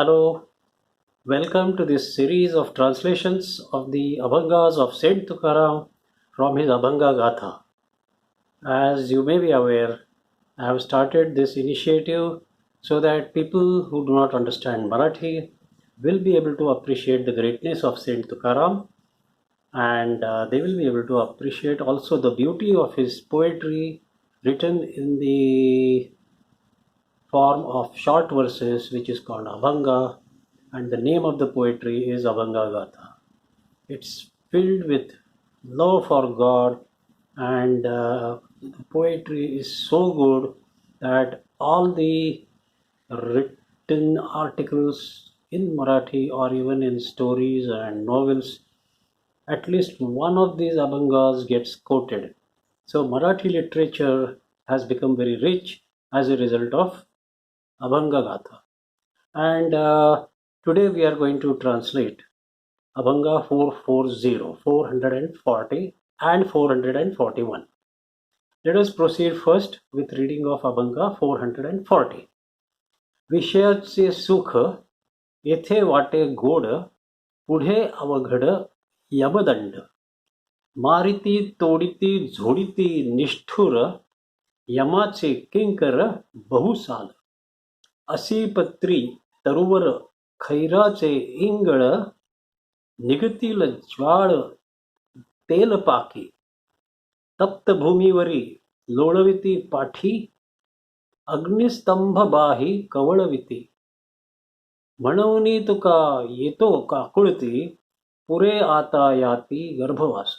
Hello, welcome to this series of translations of the Abhangas of Saint Tukaram from his Abhang Gatha. As you may be aware, I have started this initiative so that people who do not understand Marathi will be able to appreciate the greatness of Saint Tukaram, and they will be able to appreciate also the beauty of his poetry written in the form of short verses, which is called Abhanga, and the name of the poetry is Abhang Gatha. It's filled with love for God, and the poetry is so good that all the written articles in Marathi or even in stories and novels, at least one of these Abhangas gets quoted. So Marathi literature has become very rich as a result of Abhanga Gatha. And today we are going to translate Abhanga 440, 440 and 441. Let us proceed first with reading of Abhanga 440. विषयाचे सुख येथे वाटे गोड पुढे अवघड यमदंड मारिती तोडिती झोडिती निष्ठुर यमाचे किंकर बहुसाल असी पत्री तरुवर खैराचे इंगळ निगतील ज्वाळ तेलपाकी तप्त भूमीवरी लोळविती पाठी अग्निस्तंभ बाही कवळविती म्हणूनी तुका येतो काकुळती पुरे आता याती गर्भवास.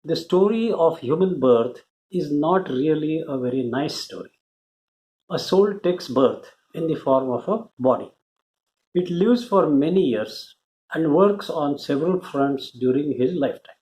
The story of human birth is not really a very nice story. A soul takes birth in the form of a body. It lives for many years and works on several fronts during his lifetime.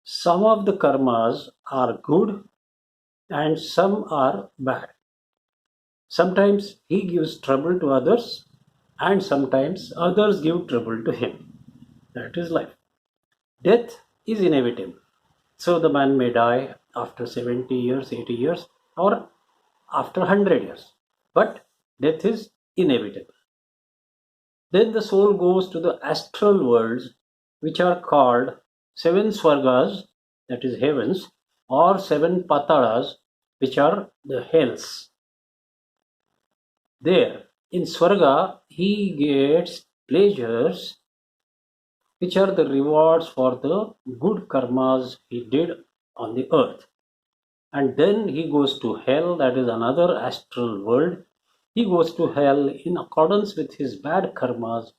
Some of the karmas are good and some are bad. Sometimes he gives trouble to others and sometimes others give trouble to him. That is life. Death is inevitable. So the man may die after 70 years, 80 years, or after 100 years. But death is inevitable. Then the soul goes to the astral worlds, which are called 7 swargas, that is heavens, or 7 patalas, which are the hells. There, in swarga, he gets pleasures, which are the rewards for the good karmas he did on the earth. And then he goes to hell, that is another astral world. He goes to hell in accordance with his bad karmas.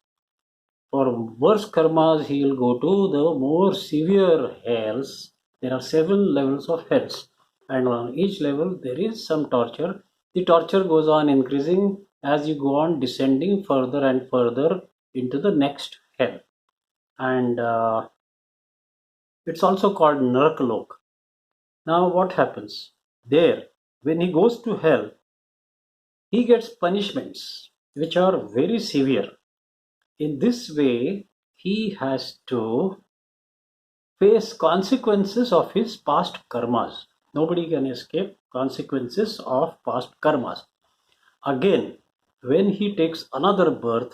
For worse karmas, he will go to the more severe hells. There are 7 levels of hells, and on each level there is some torture. The torture goes on increasing as you go on descending further and further into the next hell. And it's also called Narakalok. Now what happens? There, when he goes to hell, he gets punishments which are very severe. In this way, he has to face consequences of his past karmas. Nobody can escape consequences of past karmas. Again, when he takes another birth,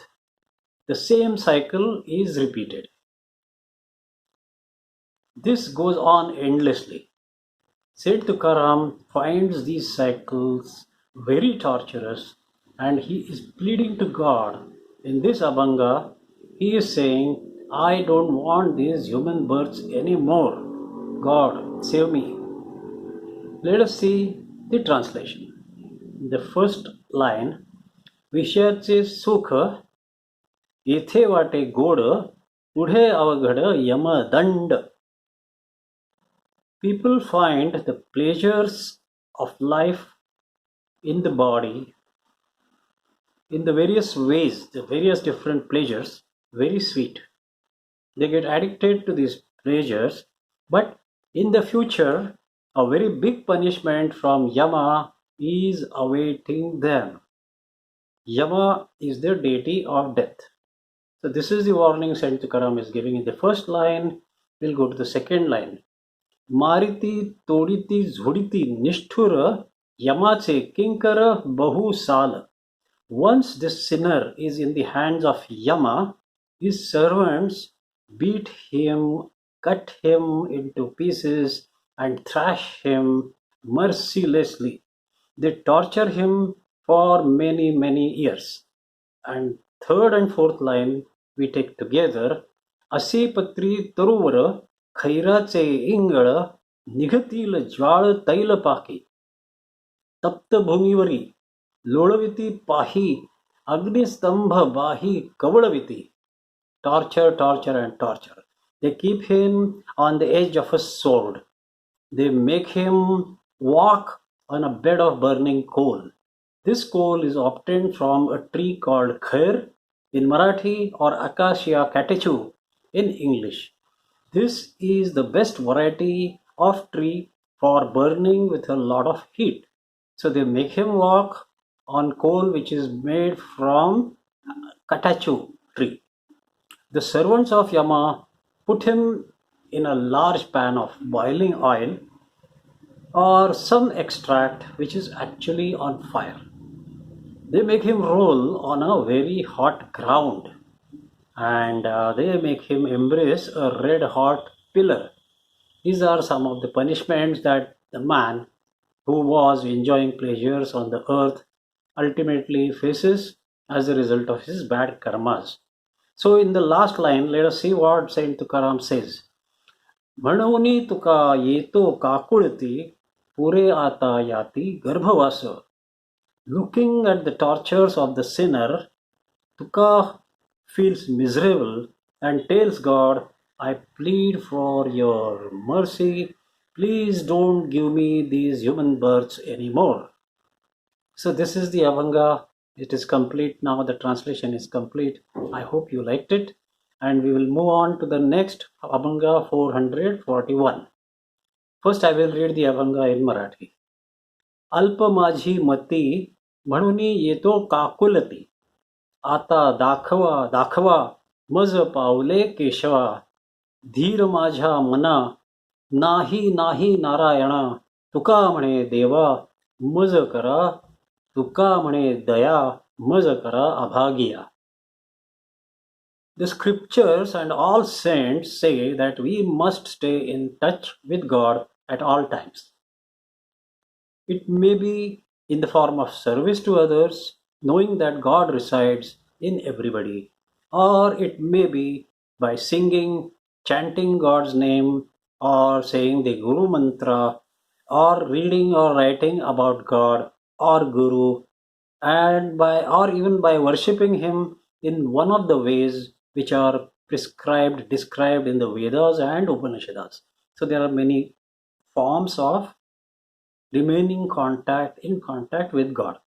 the same cycle is repeated. This goes on endlessly. Saint Tukaram finds these cycles very torturous and he is pleading to God. In this Abhanga, he is saying, I don't want these human births anymore. God, save me. Let us see the translation. The first line, विषयाचे सुख येथे वाटे गोड पुढे अवघड यमदंड. People find the pleasures of life in the body, in the various ways, the various different pleasures, very sweet. They get addicted to these pleasures, but in the future, a very big punishment from Yama is awaiting them. Yama is the deity of death. So this is the warning Saint Tukaram is giving in the first line. We'll go to the second line. मारिती तोडिती झोडिती निष्ठुर यमाचे किंकर बहु साल. Once this sinner is in the hands of Yama, his servants beat him, cut him into pieces, and thrash him mercilessly. They torture him for many, many years. And third and fourth line we take together. असे पत्री तरुवर खैराचे इंगळ निघतील ज्वाळ तैल पाकी तप्त भूमीवरी लोळविती पाही अग्निस्तंभ बाही कवळविती. Torture, torture, and torture. They keep him on the edge of a sword. They make him walk on a bed of burning coal. This coal is obtained from a tree called khair in Marathi or Acacia catechu in English. This is the best variety of tree for burning with a lot of heat. So they make him walk on coal which is made from catechu tree. The servants of Yama put him in a large pan of boiling oil or some extract which is actually on fire. They make him roll on a very hot ground, and they make him embrace a red hot pillar. These are some of the punishments that the man who was enjoying pleasures on the earth ultimately faces as a result of his bad karmas. So in the last line, let us see what Saint Tukaram says. म्हणूनी तुका येतो काकुळती पुरे आता याती गर्भवास. Looking at the tortures of the sinner, Tuka feels miserable and tells God, I plead for your mercy. Please don't give me these human births anymore. So this is the Abhanga. It is complete now. The translation is complete. I hope you liked it. And we will move on to the next Abhanga 441. First I will read the Abhanga in Marathi. Alpa mazi matee म्हणूनी येतो काकुलती. आता दाखवा दाखवा मज पावले केशवा. धीर माझ्या मना नाही नाही नारायणा. तुका म्हणे देवा मज करा. तुका म्हणे दया मज करा अभागिया. The scriptures and all saints say that we must stay in touch with God at all times. It may be in the form of service to others, knowing that God resides in everybody, or it may be by singing, chanting God's name, or saying the Guru Mantra, or reading or writing about God or Guru, and even by worshipping him in one of the ways which are described in the Vedas and Upanishads. So there are many forms of remaining in contact with God.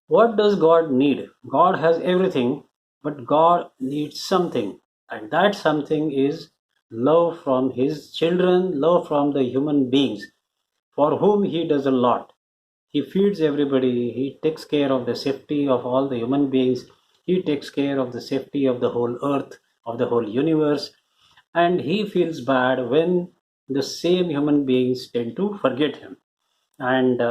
What does God need? God has everything, but God needs something, and that something is love from his children, love from the human beings for whom he does a lot. He feeds everybody. He takes care of the safety of all the human beings. He takes care of the safety of the whole earth, of the whole universe. And he feels bad when the same human beings tend to forget him. And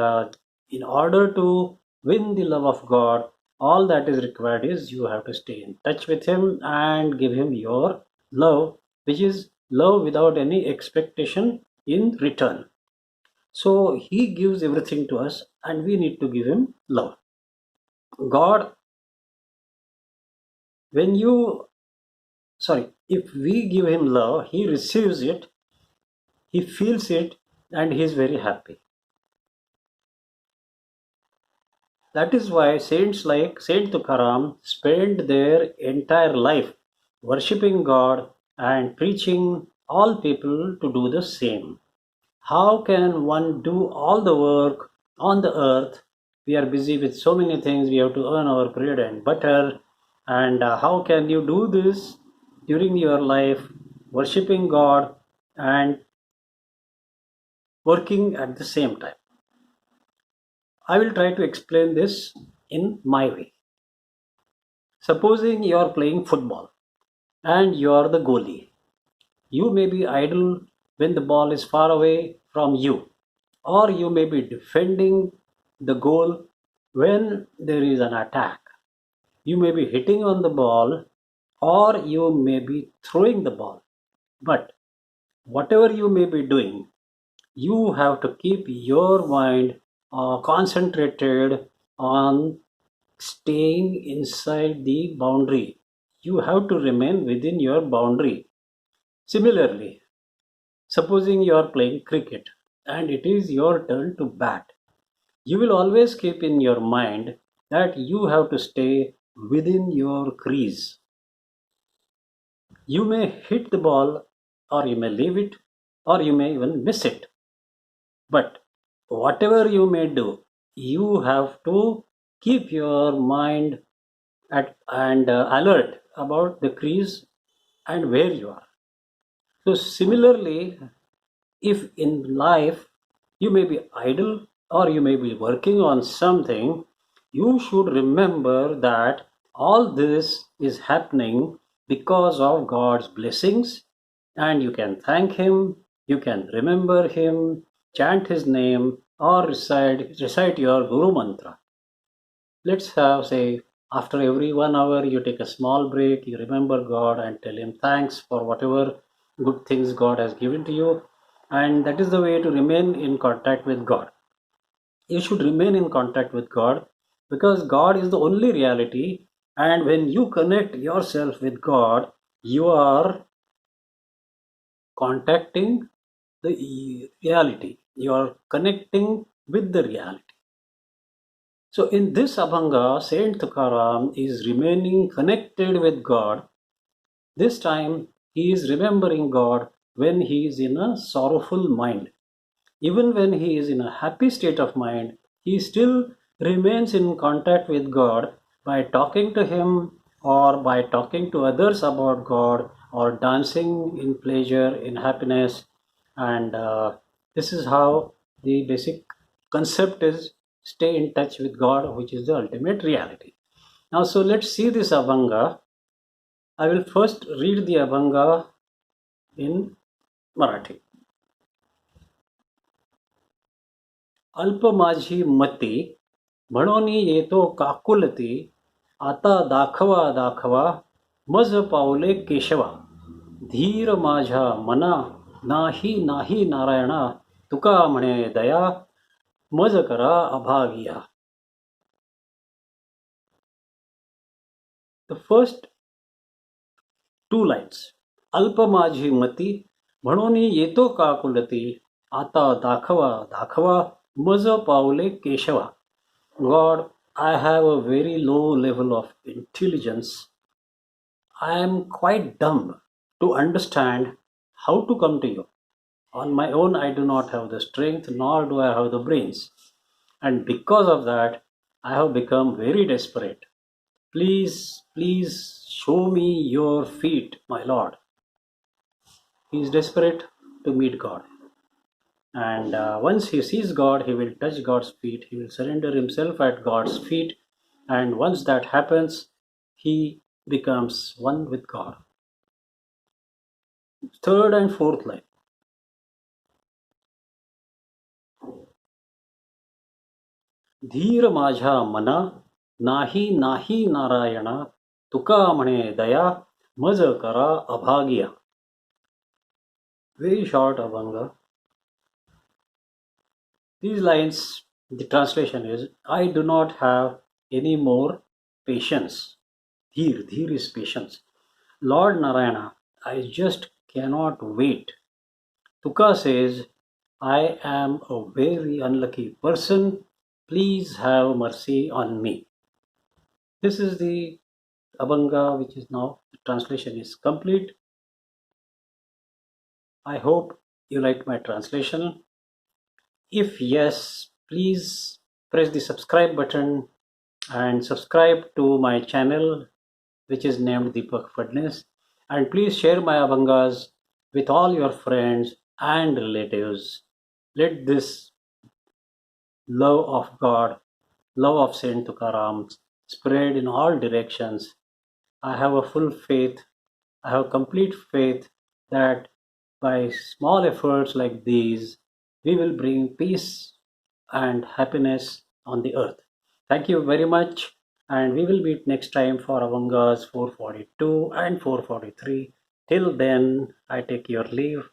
in order to win the love of God, all that is required is you have to stay in touch with him and give him your love, which is love without any expectation in return. So he gives everything to us and we need to give him love. God, if we give him love, he receives it, he feels it, and he is very happy. That is why saints like Saint Tukaram spend their entire life worshipping God and preaching all people to do the same. How can one do all the work on the earth? We are busy with so many things. We have to earn our bread and butter. And how can you do this during your life, worshipping God and working at the same time? I will try to explain this in my way. Supposing you are playing football and you are the goalie. You may be idle when the ball is far away from you, or you may be defending the goal when there is an attack. You may be hitting on the ball or you may be throwing the ball. But whatever you may be doing, you have to keep your mind concentrated on staying inside the boundary. You have to remain within your boundary. Similarly, supposing you are playing cricket and it is your turn to bat, you will always keep in your mind that you have to stay within your crease. You may hit the ball, or you may leave it, or you may even miss it. But whatever you may do, you have to keep your mind and alert about the crease and where you are. So, similarly, if in life you may be idle or you may be working on something, you should remember that all this is happening because of God's blessings, and you can thank Him, you can remember Him, chant His name, or recite your Guru Mantra. Let's have, say, after every 1 hour, you take a small break, you remember God and tell Him thanks for whatever good things God has given to you. And that is the way to remain in contact with God. You should remain in contact with God because God is the only reality. And when you connect yourself with God, you are contacting the reality. You are connecting with the reality. So in this Abhanga, Saint Tukaram is remaining connected with God. This time he is remembering God when he is in a sorrowful mind. Even when he is in a happy state of mind, he still remains in contact with God by talking to him or by talking to others about God or dancing in pleasure, in happiness. And this is how the basic concept is stay in touch with God, which is the ultimate reality. Now, so let's see this Abhanga. I will first read the Abhanga in Marathi. अल्प माझी मती म्हणून येतो काकुलती आता दाखवा दाखवा मज पावले केशवा धीर माझ्या मना नाही नाही नारायणा तुका म्हणे दया मज करा अभागिया. The first two lines. अल्प माझी मती म्हणून येतो काकुलती आता दाखवा दाखवा मज पावले केशवा. God, I have a very low level of intelligence. I am quite dumb to understand how to come to you. On my own, I do not have the strength, nor do I have the brains. And because of that, I have become very desperate. Please, please show me your feet, my Lord. He is desperate to meet God. And once he sees God, he will touch God's feet. He will surrender himself at God's feet. And once that happens, he becomes one with God. Third and fourth line. धीर माझ्या मना नाही नाही नारायणा तुका म्हणे दया मज करा अभागिया. Very short Abhanga. These lines, the translation is, I do not have any more patience. Dheer is patience. Lord Narayana, I just cannot wait. Tuka says, I am a very unlucky person. Please have mercy on me. This is the Abhanga, which is now, the translation is complete. I hope you liked my translation. If yes, please press the subscribe button and subscribe to my channel, which is named Deepak Fadnis. And please share my Abhangas with all your friends and relatives. Let this love of God, love of Saint Tukaram spread in all directions. I have a full faith, I have complete faith that by small efforts like these, we will bring peace and happiness on the earth. Thank you very much. And we will meet next time for Avangas 442 and 443. Till then, I take your leave.